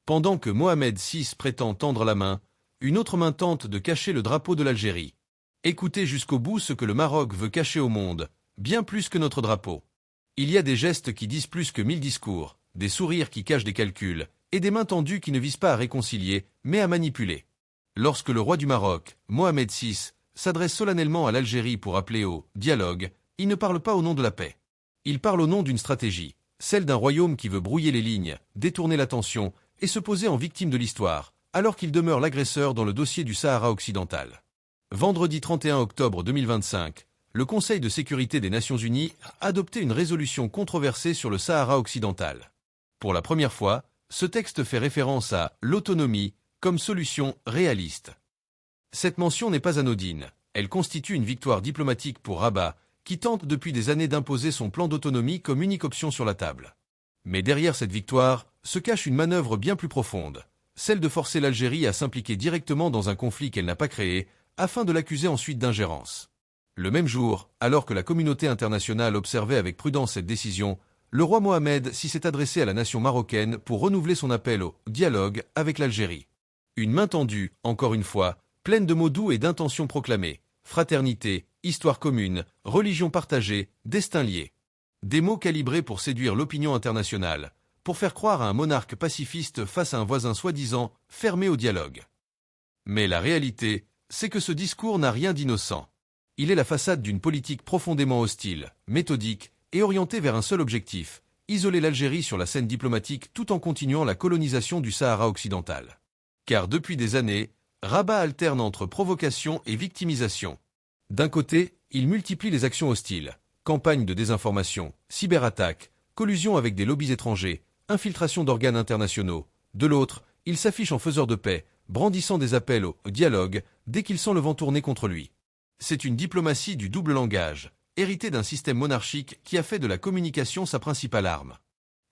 Pendant que Mohamed VI prétend tendre la main, une autre main tente de cacher le drapeau de l'Algérie. Écoutez jusqu'au bout ce que le Maroc veut cacher au monde, bien plus que notre drapeau. Il y a des gestes qui disent plus que 1000 discours, des sourires qui cachent des calculs, et des mains tendues qui ne visent pas à réconcilier, mais à manipuler. Lorsque le roi du Maroc, Mohamed VI, s'adresse solennellement à l'Algérie pour appeler au dialogue, il ne parle pas au nom de la paix. Il parle au nom d'une stratégie, celle d'un royaume qui veut brouiller les lignes, détourner l'attention et se poser en victime de l'histoire, alors qu'il demeure l'agresseur dans le dossier du Sahara occidental. Vendredi 31 octobre 2025, le Conseil de sécurité des Nations Unies a adopté une résolution controversée sur le Sahara occidental. Pour la première fois, ce texte fait référence à l'autonomie comme solution réaliste. Cette mention n'est pas anodine, elle constitue une victoire diplomatique pour Rabat, qui tente depuis des années d'imposer son plan d'autonomie comme unique option sur la table. Mais derrière cette victoire se cache une manœuvre bien plus profonde, celle de forcer l'Algérie à s'impliquer directement dans un conflit qu'elle n'a pas créé, afin de l'accuser ensuite d'ingérence. Le même jour, alors que la communauté internationale observait avec prudence cette décision, le roi Mohamed VI s'est adressé à la nation marocaine pour renouveler son appel au dialogue avec l'Algérie. Une main tendue, encore une fois, pleine de mots doux et d'intentions proclamées, fraternité, histoire commune, religion partagée, destin lié. Des mots calibrés pour séduire l'opinion internationale, pour faire croire à un monarque pacifiste face à un voisin soi-disant fermé au dialogue. Mais la réalité, c'est que ce discours n'a rien d'innocent. Il est la façade d'une politique profondément hostile, méthodique et orientée vers un seul objectif, isoler l'Algérie sur la scène diplomatique tout en continuant la colonisation du Sahara occidental. Car depuis des années, Rabat alterne entre provocation et victimisation. D'un côté, il multiplie les actions hostiles, campagnes de désinformation, cyberattaques, collusion avec des lobbies étrangers, infiltration d'organes internationaux. De l'autre, il s'affiche en faiseur de paix, brandissant des appels au dialogue dès qu'il sent le vent tourner contre lui. C'est une diplomatie du double langage, héritée d'un système monarchique qui a fait de la communication sa principale arme.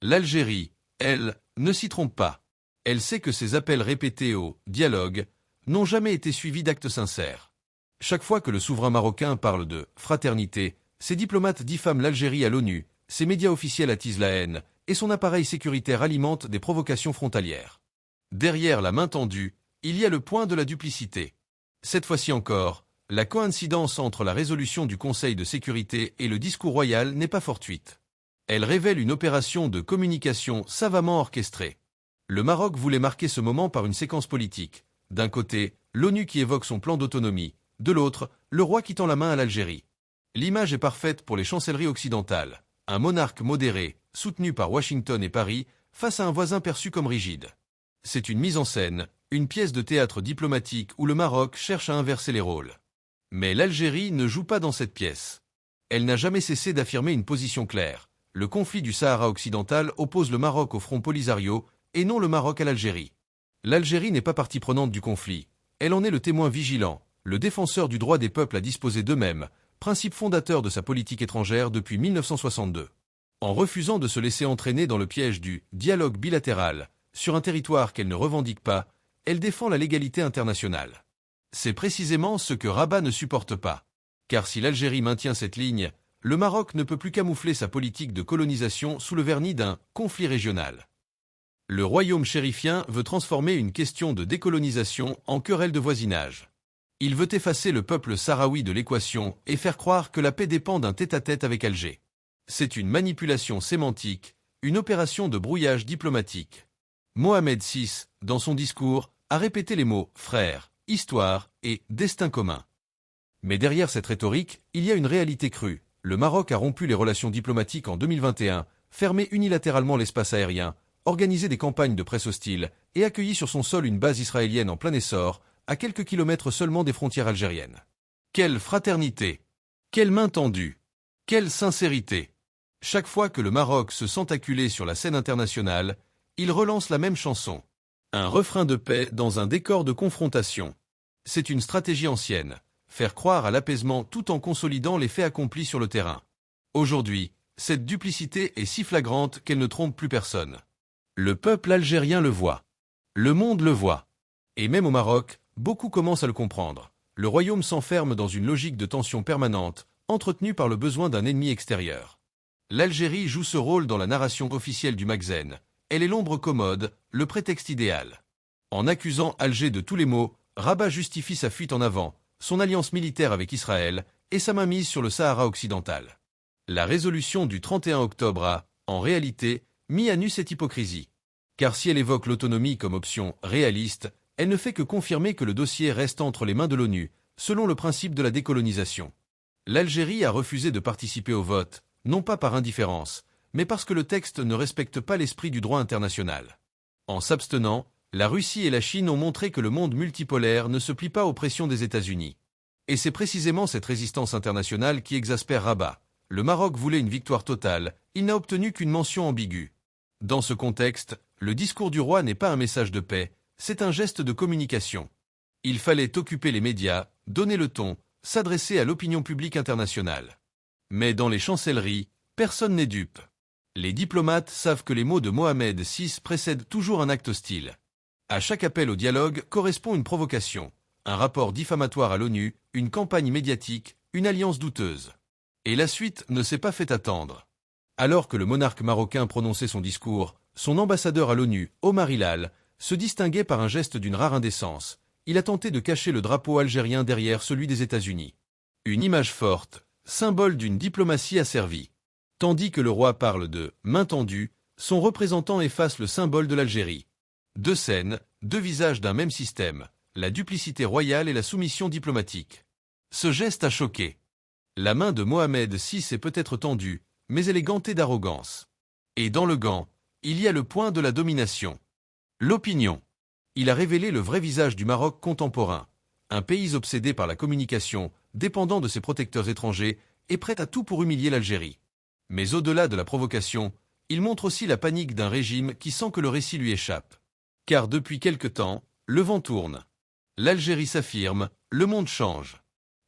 L'Algérie, elle, ne s'y trompe pas. Elle sait que ses appels répétés au dialogue n'ont jamais été suivis d'actes sincères. Chaque fois que le souverain marocain parle de fraternité, ses diplomates diffament l'Algérie à l'ONU, ses médias officiels attisent la haine, et son appareil sécuritaire alimente des provocations frontalières. Derrière la main tendue, il y a le point de la duplicité. Cette fois-ci encore, la coïncidence entre la résolution du Conseil de sécurité et le discours royal n'est pas fortuite. Elle révèle une opération de communication savamment orchestrée. Le Maroc voulait marquer ce moment par une séquence politique. D'un côté, l'ONU qui évoque son plan d'autonomie, de l'autre, le roi qui tend la main à l'Algérie. L'image est parfaite pour les chancelleries occidentales. Un monarque modéré, soutenu par Washington et Paris, face à un voisin perçu comme rigide. C'est une mise en scène, une pièce de théâtre diplomatique où le Maroc cherche à inverser les rôles. Mais l'Algérie ne joue pas dans cette pièce. Elle n'a jamais cessé d'affirmer une position claire. Le conflit du Sahara occidental oppose le Maroc au front Polisario et non le Maroc à l'Algérie. L'Algérie n'est pas partie prenante du conflit. Elle en est le témoin vigilant, le défenseur du droit des peuples à disposer d'eux-mêmes, principe fondateur de sa politique étrangère depuis 1962. En refusant de se laisser entraîner dans le piège du dialogue bilatéral, sur un territoire qu'elle ne revendique pas, elle défend la légalité internationale. C'est précisément ce que Rabat ne supporte pas. Car si l'Algérie maintient cette ligne, le Maroc ne peut plus camoufler sa politique de colonisation sous le vernis d'un conflit régional. Le royaume chérifien veut transformer une question de décolonisation en querelle de voisinage. Il veut effacer le peuple sahraoui de l'équation et faire croire que la paix dépend d'un tête-à-tête avec Alger. C'est une manipulation sémantique, une opération de brouillage diplomatique. Mohamed VI, dans son discours, a répété les mots « frère », « histoire » et « destin commun ». Mais derrière cette rhétorique, il y a une réalité crue. Le Maroc a rompu les relations diplomatiques en 2021, fermé unilatéralement l'espace aérien, organisé des campagnes de presse hostiles et accueilli sur son sol une base israélienne en plein essor, à quelques kilomètres seulement des frontières algériennes. Quelle fraternité! Quelle main tendue! Quelle sincérité! Chaque fois que le Maroc se sent acculé sur la scène internationale, il relance la même chanson. Un refrain de paix dans un décor de confrontation. C'est une stratégie ancienne, faire croire à l'apaisement tout en consolidant les faits accomplis sur le terrain. Aujourd'hui, cette duplicité est si flagrante qu'elle ne trompe plus personne. Le peuple algérien le voit. Le monde le voit. Et même au Maroc, beaucoup commencent à le comprendre. Le royaume s'enferme dans une logique de tension permanente, entretenue par le besoin d'un ennemi extérieur. L'Algérie joue ce rôle dans la narration officielle du Maghreb, elle est l'ombre commode, le prétexte idéal. En accusant Alger de tous les maux, Rabat justifie sa fuite en avant, son alliance militaire avec Israël et sa mainmise sur le Sahara occidental. La résolution du 31 octobre a, en réalité, mis à nu cette hypocrisie. Car si elle évoque l'autonomie comme option réaliste, elle ne fait que confirmer que le dossier reste entre les mains de l'ONU, selon le principe de la décolonisation. L'Algérie a refusé de participer au vote, non pas par indifférence, mais parce que le texte ne respecte pas l'esprit du droit international. En s'abstenant, la Russie et la Chine ont montré que le monde multipolaire ne se plie pas aux pressions des États-Unis. Et c'est précisément cette résistance internationale qui exaspère Rabat. Le Maroc voulait une victoire totale, il n'a obtenu qu'une mention ambiguë. Dans ce contexte, le discours du roi n'est pas un message de paix, c'est un geste de communication. Il fallait occuper les médias, donner le ton, s'adresser à l'opinion publique internationale. Mais dans les chancelleries, personne n'est dupe. Les diplomates savent que les mots de Mohamed VI précèdent toujours un acte hostile. À chaque appel au dialogue correspond une provocation, un rapport diffamatoire à l'ONU, une campagne médiatique, une alliance douteuse. Et la suite ne s'est pas fait attendre. Alors que le monarque marocain prononçait son discours, son ambassadeur à l'ONU, Omar Hilal, se distinguait par un geste d'une rare indécence. Il a tenté de cacher le drapeau algérien derrière celui des États-Unis. Une image forte, symbole d'une diplomatie asservie. Tandis que le roi parle de « main tendue », son représentant efface le symbole de l'Algérie. Deux scènes, deux visages d'un même système, la duplicité royale et la soumission diplomatique. Ce geste a choqué. La main de Mohamed VI est peut-être tendue, mais elle est gantée d'arrogance. Et dans le gant, il y a le point de la domination. L'opinion. Il a révélé le vrai visage du Maroc contemporain. Un pays obsédé par la communication, dépendant de ses protecteurs étrangers, et prêt à tout pour humilier l'Algérie. Mais au-delà de la provocation, il montre aussi la panique d'un régime qui sent que le récit lui échappe. Car depuis quelque temps, le vent tourne. L'Algérie s'affirme, le monde change.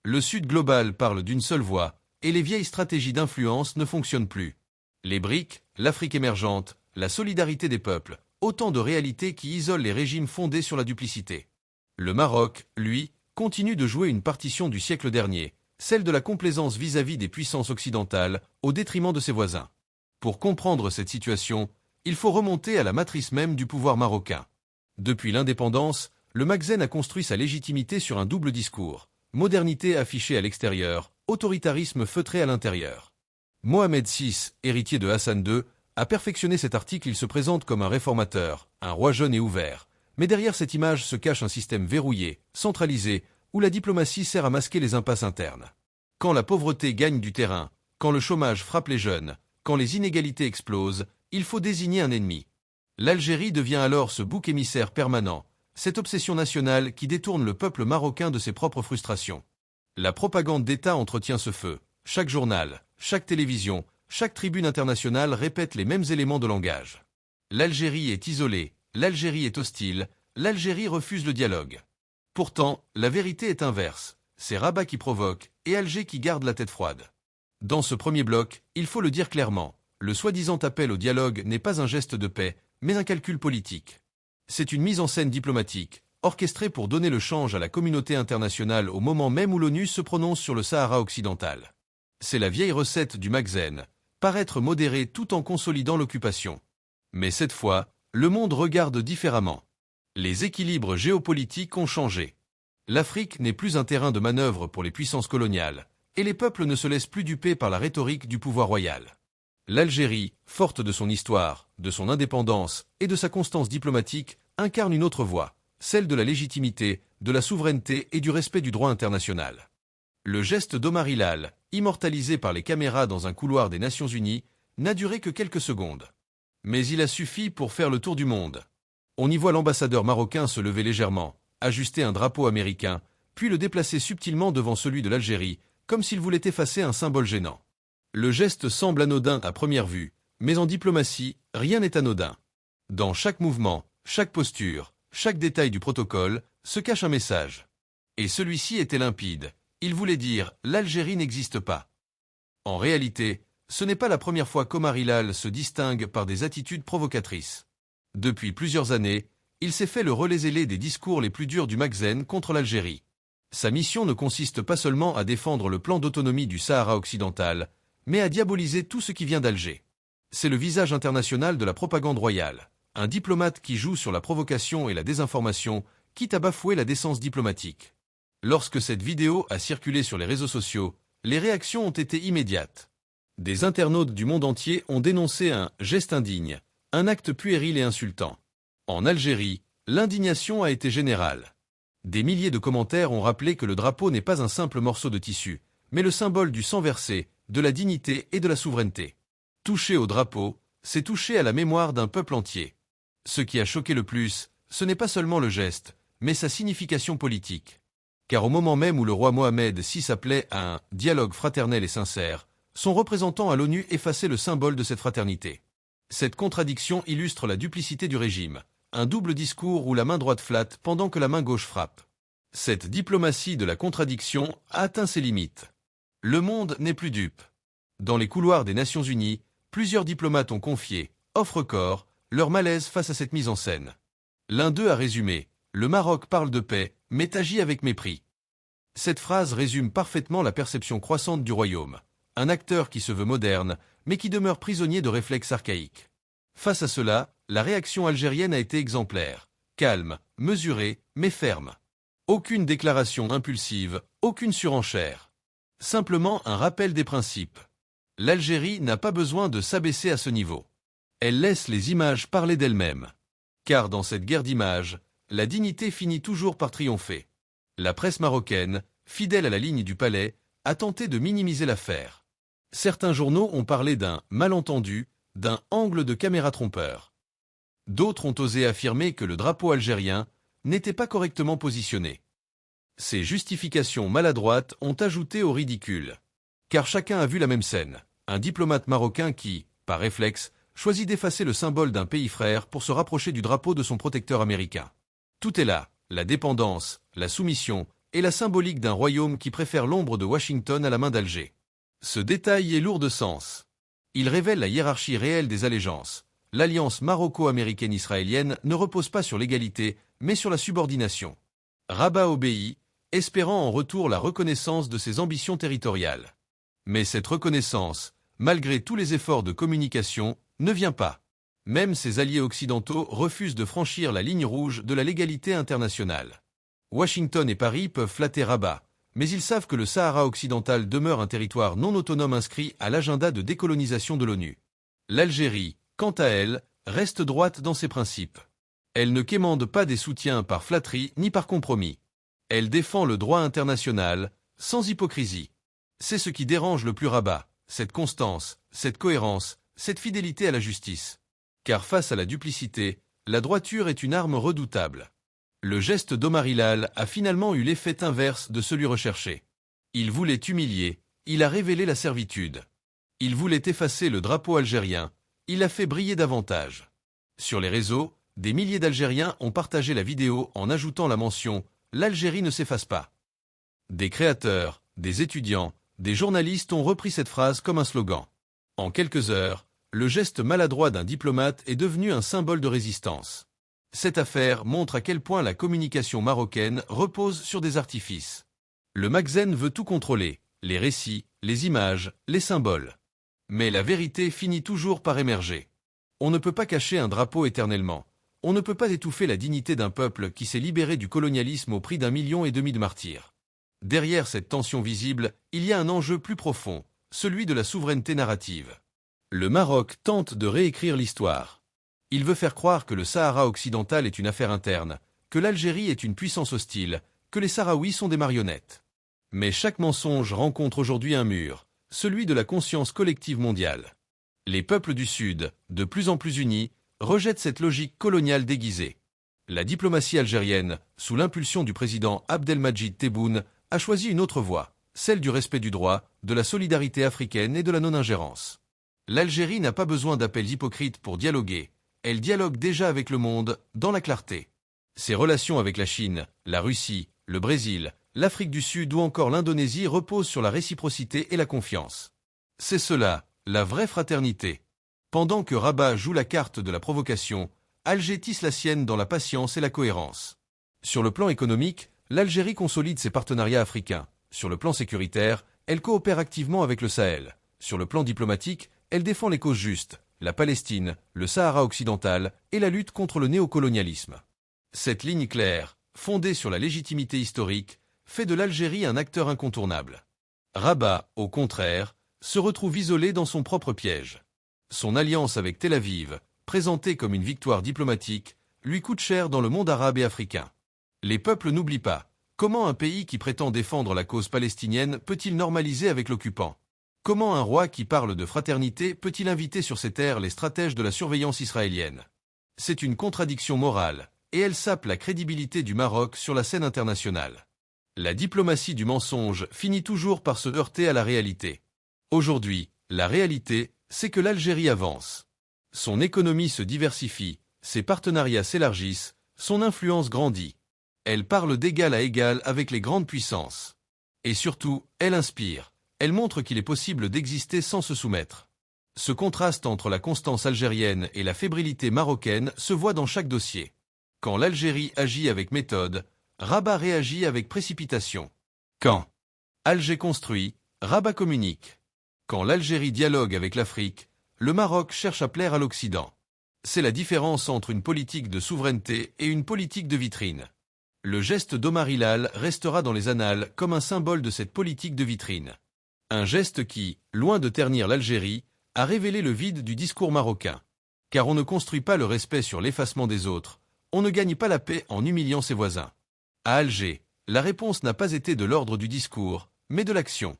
Le Sud global parle d'une seule voix, et les vieilles stratégies d'influence ne fonctionnent plus. Les BRICS, l'Afrique émergente, la solidarité des peuples, autant de réalités qui isolent les régimes fondés sur la duplicité. Le Maroc, lui, continue de jouer une partition du siècle dernier, celle de la complaisance vis-à-vis des puissances occidentales, au détriment de ses voisins. Pour comprendre cette situation, il faut remonter à la matrice même du pouvoir marocain. Depuis l'indépendance, le Makhzen a construit sa légitimité sur un double discours. Modernité affichée à l'extérieur, autoritarisme feutré à l'intérieur. Mohamed VI, héritier de Hassan II, a perfectionné cet article. Il se présente comme un réformateur, un roi jeune et ouvert. Mais derrière cette image se cache un système verrouillé, centralisé, où la diplomatie sert à masquer les impasses internes. Quand la pauvreté gagne du terrain, quand le chômage frappe les jeunes, quand les inégalités explosent, il faut désigner un ennemi. L'Algérie devient alors ce bouc émissaire permanent, cette obsession nationale qui détourne le peuple marocain de ses propres frustrations. La propagande d'État entretient ce feu. Chaque journal, chaque télévision, chaque tribune internationale répète les mêmes éléments de langage. L'Algérie est isolée, l'Algérie est hostile, l'Algérie refuse le dialogue. Pourtant, la vérité est inverse. C'est Rabat qui provoque, et Alger qui garde la tête froide. Dans ce premier bloc, il faut le dire clairement, le soi-disant appel au dialogue n'est pas un geste de paix, mais un calcul politique. C'est une mise en scène diplomatique, orchestrée pour donner le change à la communauté internationale au moment même où l'ONU se prononce sur le Sahara occidental. C'est la vieille recette du Makhzen, paraître modéré tout en consolidant l'occupation. Mais cette fois, le monde regarde différemment. Les équilibres géopolitiques ont changé. L'Afrique n'est plus un terrain de manœuvre pour les puissances coloniales, et les peuples ne se laissent plus duper par la rhétorique du pouvoir royal. L'Algérie, forte de son histoire, de son indépendance et de sa constance diplomatique, incarne une autre voie, celle de la légitimité, de la souveraineté et du respect du droit international. Le geste d'Omar Hilal, immortalisé par les caméras dans un couloir des Nations Unies, n'a duré que quelques secondes. Mais il a suffi pour faire le tour du monde. On y voit l'ambassadeur marocain se lever légèrement, ajuster un drapeau américain, puis le déplacer subtilement devant celui de l'Algérie, comme s'il voulait effacer un symbole gênant. Le geste semble anodin à première vue, mais en diplomatie, rien n'est anodin. Dans chaque mouvement, chaque posture, chaque détail du protocole, se cache un message. Et celui-ci était limpide. Il voulait dire « l'Algérie n'existe pas ». En réalité, ce n'est pas la première fois qu'Omar Hilal se distingue par des attitudes provocatrices. Depuis plusieurs années, il s'est fait le relais zélé des discours les plus durs du Makhzen contre l'Algérie. Sa mission ne consiste pas seulement à défendre le plan d'autonomie du Sahara occidental, mais à diaboliser tout ce qui vient d'Alger. C'est le visage international de la propagande royale, un diplomate qui joue sur la provocation et la désinformation, quitte à bafouer la décence diplomatique. Lorsque cette vidéo a circulé sur les réseaux sociaux, les réactions ont été immédiates. Des internautes du monde entier ont dénoncé un « geste indigne », un acte puéril et insultant. En Algérie, l'indignation a été générale. Des milliers de commentaires ont rappelé que le drapeau n'est pas un simple morceau de tissu, mais le symbole du sang versé, de la dignité et de la souveraineté. Toucher au drapeau, c'est toucher à la mémoire d'un peuple entier. Ce qui a choqué le plus, ce n'est pas seulement le geste, mais sa signification politique. Car au moment même où le roi Mohamed VI appelait à un « dialogue fraternel et sincère », son représentant à l'ONU effaçait le symbole de cette fraternité. Cette contradiction illustre la duplicité du régime, un double discours où la main droite flatte pendant que la main gauche frappe. Cette diplomatie de la contradiction a atteint ses limites. Le monde n'est plus dupe. Dans les couloirs des Nations Unies, plusieurs diplomates ont confié, off record, leur malaise face à cette mise en scène. L'un d'eux a résumé « Le Maroc parle de paix, mais agit avec mépris ». Cette phrase résume parfaitement la perception croissante du royaume, un acteur qui se veut moderne, mais qui demeure prisonnier de réflexes archaïques. Face à cela, la réaction algérienne a été exemplaire, calme, mesurée, mais ferme. Aucune déclaration impulsive, aucune surenchère. Simplement un rappel des principes. L'Algérie n'a pas besoin de s'abaisser à ce niveau. Elle laisse les images parler d'elles-mêmes. Car dans cette guerre d'images, la dignité finit toujours par triompher. La presse marocaine, fidèle à la ligne du palais, a tenté de minimiser l'affaire. Certains journaux ont parlé d'un malentendu, d'un angle de caméra trompeur. D'autres ont osé affirmer que le drapeau algérien n'était pas correctement positionné. Ces justifications maladroites ont ajouté au ridicule. Car chacun a vu la même scène, un diplomate marocain qui, par réflexe, choisit d'effacer le symbole d'un pays frère pour se rapprocher du drapeau de son protecteur américain. Tout est là, la dépendance, la soumission et la symbolique d'un royaume qui préfère l'ombre de Washington à la main d'Alger. Ce détail est lourd de sens. Il révèle la hiérarchie réelle des allégeances. L'alliance maroco-américaine-israélienne ne repose pas sur l'égalité, mais sur la subordination. Rabat obéit, espérant en retour la reconnaissance de ses ambitions territoriales. Mais cette reconnaissance, malgré tous les efforts de communication, ne vient pas. Même ses alliés occidentaux refusent de franchir la ligne rouge de la légalité internationale. Washington et Paris peuvent flatter Rabat, mais ils savent que le Sahara occidental demeure un territoire non autonome inscrit à l'agenda de décolonisation de l'ONU. L'Algérie, quant à elle, reste droite dans ses principes. Elle ne quémande pas des soutiens par flatterie ni par compromis. Elle défend le droit international, sans hypocrisie. C'est ce qui dérange le plus Rabat, cette constance, cette cohérence, cette fidélité à la justice. Car face à la duplicité, la droiture est une arme redoutable. Le geste d'Omar Hilal a finalement eu l'effet inverse de celui recherché. Il voulait humilier, il a révélé la servitude. Il voulait effacer le drapeau algérien, il l'a fait briller davantage. Sur les réseaux, des milliers d'Algériens ont partagé la vidéo en ajoutant la mention « L'Algérie ne s'efface pas ». Des créateurs, des étudiants, des journalistes ont repris cette phrase comme un slogan. En quelques heures, le geste maladroit d'un diplomate est devenu un symbole de résistance. Cette affaire montre à quel point la communication marocaine repose sur des artifices. Le Magzen veut tout contrôler, les récits, les images, les symboles. Mais la vérité finit toujours par émerger. On ne peut pas cacher un drapeau éternellement. On ne peut pas étouffer la dignité d'un peuple qui s'est libéré du colonialisme au prix d'1,5 million de martyrs. Derrière cette tension visible, il y a un enjeu plus profond, celui de la souveraineté narrative. Le Maroc tente de réécrire l'histoire. Il veut faire croire que le Sahara occidental est une affaire interne, que l'Algérie est une puissance hostile, que les Sahraouis sont des marionnettes. Mais chaque mensonge rencontre aujourd'hui un mur, celui de la conscience collective mondiale. Les peuples du Sud, de plus en plus unis, rejettent cette logique coloniale déguisée. La diplomatie algérienne, sous l'impulsion du président Abdelmadjid Tebboune, a choisi une autre voie, celle du respect du droit, de la solidarité africaine et de la non-ingérence. L'Algérie n'a pas besoin d'appels hypocrites pour dialoguer. Elle dialogue déjà avec le monde, dans la clarté. Ses relations avec la Chine, la Russie, le Brésil, l'Afrique du Sud ou encore l'Indonésie reposent sur la réciprocité et la confiance. C'est cela, la vraie fraternité. Pendant que Rabat joue la carte de la provocation, Alger tisse la sienne dans la patience et la cohérence. Sur le plan économique, l'Algérie consolide ses partenariats africains. Sur le plan sécuritaire, elle coopère activement avec le Sahel. Sur le plan diplomatique, elle défend les causes justes, la Palestine, le Sahara occidental et la lutte contre le néocolonialisme. Cette ligne claire, fondée sur la légitimité historique, fait de l'Algérie un acteur incontournable. Rabat, au contraire, se retrouve isolé dans son propre piège. Son alliance avec Tel Aviv, présentée comme une victoire diplomatique, lui coûte cher dans le monde arabe et africain. Les peuples n'oublient pas. Comment un pays qui prétend défendre la cause palestinienne peut-il normaliser avec l'occupant? Comment un roi qui parle de fraternité peut-il inviter sur ses terres les stratèges de la surveillance israélienne? C'est une contradiction morale, et elle sape la crédibilité du Maroc sur la scène internationale. La diplomatie du mensonge finit toujours par se heurter à la réalité. Aujourd'hui, la réalité, c'est que l'Algérie avance. Son économie se diversifie, ses partenariats s'élargissent, son influence grandit. Elle parle d'égal à égal avec les grandes puissances. Et surtout, elle inspire. Elle montre qu'il est possible d'exister sans se soumettre. Ce contraste entre la constance algérienne et la fébrilité marocaine se voit dans chaque dossier. Quand l'Algérie agit avec méthode, Rabat réagit avec précipitation. Quand Alger construit, Rabat communique. Quand l'Algérie dialogue avec l'Afrique, le Maroc cherche à plaire à l'Occident. C'est la différence entre une politique de souveraineté et une politique de vitrine. Le geste d'Omar Hilal restera dans les annales comme un symbole de cette politique de vitrine. Un geste qui, loin de ternir l'Algérie, a révélé le vide du discours marocain. Car on ne construit pas le respect sur l'effacement des autres, on ne gagne pas la paix en humiliant ses voisins. À Alger, la réponse n'a pas été de l'ordre du discours, mais de l'action.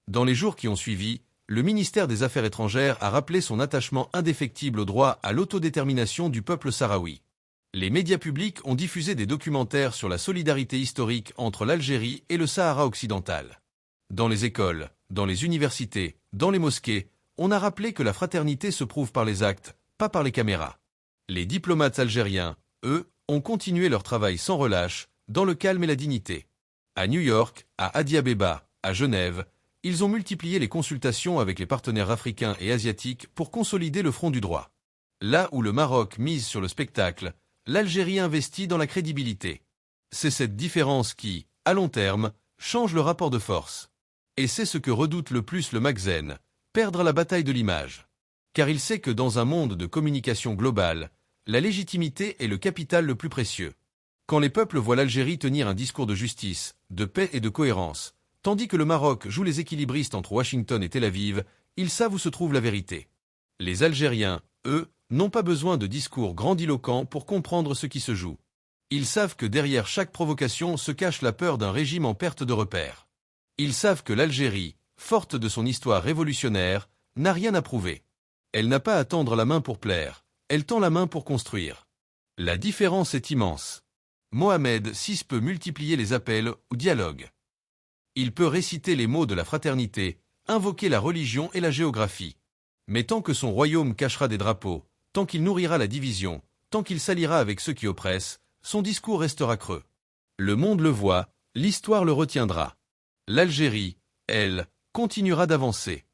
Dans les jours qui ont suivi, le ministère des Affaires étrangères a rappelé son attachement indéfectible au droit à l'autodétermination du peuple sahraoui. Les médias publics ont diffusé des documentaires sur la solidarité historique entre l'Algérie et le Sahara occidental. Dans les écoles, dans les universités, dans les mosquées, on a rappelé que la fraternité se prouve par les actes, pas par les caméras. Les diplomates algériens, eux, ont continué leur travail sans relâche, dans le calme et la dignité. À New York, à Addis Abeba, à Genève, ils ont multiplié les consultations avec les partenaires africains et asiatiques pour consolider le front du droit. Là où le Maroc mise sur le spectacle, l'Algérie investit dans la crédibilité. C'est cette différence qui, à long terme, change le rapport de force. Et c'est ce que redoute le plus le Makhzen, perdre la bataille de l'image. Car il sait que dans un monde de communication globale, la légitimité est le capital le plus précieux. Quand les peuples voient l'Algérie tenir un discours de justice, de paix et de cohérence, tandis que le Maroc joue les équilibristes entre Washington et Tel Aviv, ils savent où se trouve la vérité. Les Algériens, eux, n'ont pas besoin de discours grandiloquents pour comprendre ce qui se joue. Ils savent que derrière chaque provocation se cache la peur d'un régime en perte de repères. Ils savent que l'Algérie, forte de son histoire révolutionnaire, n'a rien à prouver. Elle n'a pas à tendre la main pour plaire, elle tend la main pour construire. La différence est immense. Mohamed VI peut multiplier les appels au dialogue. Il peut réciter les mots de la fraternité, invoquer la religion et la géographie. Mais tant que son royaume cachera des drapeaux, tant qu'il nourrira la division, tant qu'il s'alliera avec ceux qui oppressent, son discours restera creux. Le monde le voit, l'histoire le retiendra. L'Algérie, elle, continuera d'avancer.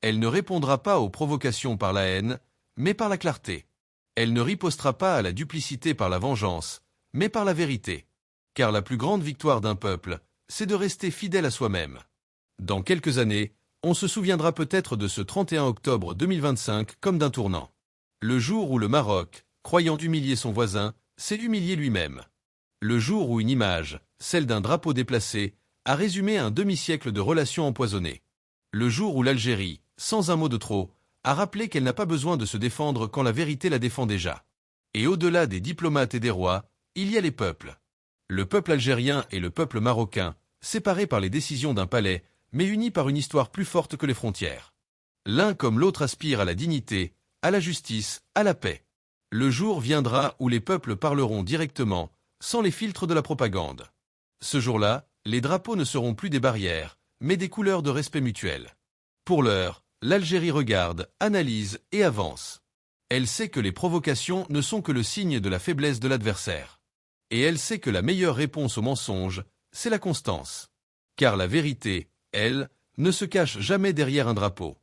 Elle ne répondra pas aux provocations par la haine, mais par la clarté. Elle ne ripostera pas à la duplicité par la vengeance, mais par la vérité. Car la plus grande victoire d'un peuple, c'est de rester fidèle à soi-même. Dans quelques années, on se souviendra peut-être de ce 31 octobre 2025 comme d'un tournant. Le jour où le Maroc, croyant humilier son voisin, s'est humilié lui-même. Le jour où une image, celle d'un drapeau déplacé, a résumé un demi-siècle de relations empoisonnées. Le jour où l'Algérie, sans un mot de trop, a rappelé qu'elle n'a pas besoin de se défendre quand la vérité la défend déjà. Et au-delà des diplomates et des rois, il y a les peuples. Le peuple algérien et le peuple marocain, séparés par les décisions d'un palais, mais unis par une histoire plus forte que les frontières. L'un comme l'autre aspire à la dignité, à la justice, à la paix. Le jour viendra où les peuples parleront directement, sans les filtres de la propagande. Ce jour-là, les drapeaux ne seront plus des barrières, mais des couleurs de respect mutuel. Pour l'heure, l'Algérie regarde, analyse et avance. Elle sait que les provocations ne sont que le signe de la faiblesse de l'adversaire. Et elle sait que la meilleure réponse au mensonge, c'est la constance. Car la vérité, elle, ne se cache jamais derrière un drapeau.